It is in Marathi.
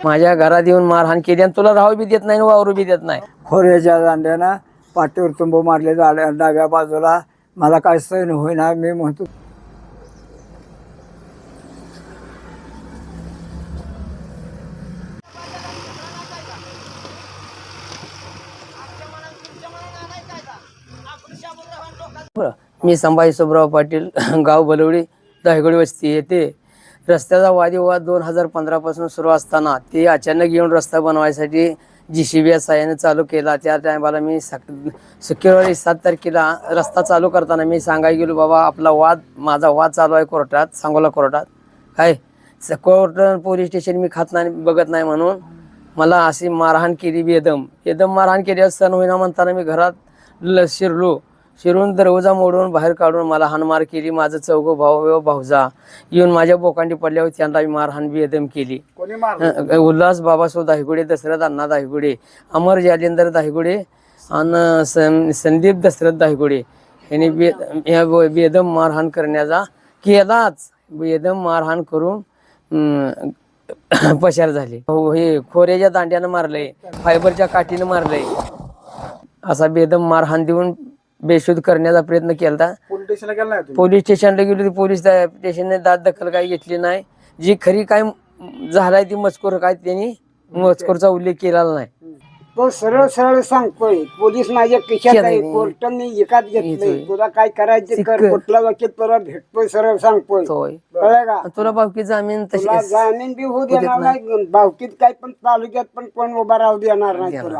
माझ्या घरात येऊन मारहाण केली आणि तुला राहू बी देत नाही, वावरू बी देत नाही. खोऱ्याच्या दांड्यानं पाठीवर तुंब मारले डाव्या बाजूला. मला काय सहन होईना. मी म्हणतो मी संभाजी सुब्राव पाटील, गाव बलवडी, दहिगोडी वस्ती येथे. रस्त्याचा वादविवाद 2015 पासून सुरू असताना ते अचानक येऊन रस्ता बनवायसाठी JCB साहाय्याने चालू केला. त्या टायमाला मी शुक्रवारी 7 तारखेला रस्ता चालू करताना मी सांगायला गेलो, बाबा आपला माझा वाद चालू आहे कोर्टात, सांगोला कोर्टात. काय कोर्ट पोलीस स्टेशन मी खात नाही, बघत नाही म्हणून मला अशी मारहाण केली. बेदम मारहाण केली. असताना होईना म्हणताना मी घरात शिरून दरवाजा मोडून बाहेर काढून मला हाणमार केली. माझं चौघं भाऊजा येऊन माझ्या बोकांडी पडल्यावर त्यांना मारहाण बेदम केली. उल्हास बाबासो दाहिगुडे, दशरथ अण्णा दाहिगुडे, अमर जालेंद्र दाहिगुडे आणि संदीप दशरथ दाहिगुडे यांनी बेदम मारहाण करण्याचा केलाच. बेदम मारहाण करून पसार झाले. हे खोऱ्याच्या दांड्यानं मारलंय, फायबरच्या काठीनं मारलंय. असा बेदम मारहाण देऊन बेशुद्ध करण्याचा प्रयत्न केला. पोलीस स्टेशनला गेलो, पोलीस स्टेशनने दाद दखल काही घेतली नाही. जी खरी काय झालाय ती मजकूर काय त्यांनी मजकूरचा उल्लेख केलेला नाही. तो सरळ सरळ सांगतोय, पोलीस माझ्या खिशात आहे, कोर्टाने एकात घेतलंय, तुला काय करायचे कर, कुठला वकील तुला भेटतोय, सरळ सांगतोय. कळलं का? तुला भावकी जामीन तुला जामीन बी होऊ देणार नाही, भावकीत काय पण तालुक्यात पण कोण उभा राहू देणार नाही तुला.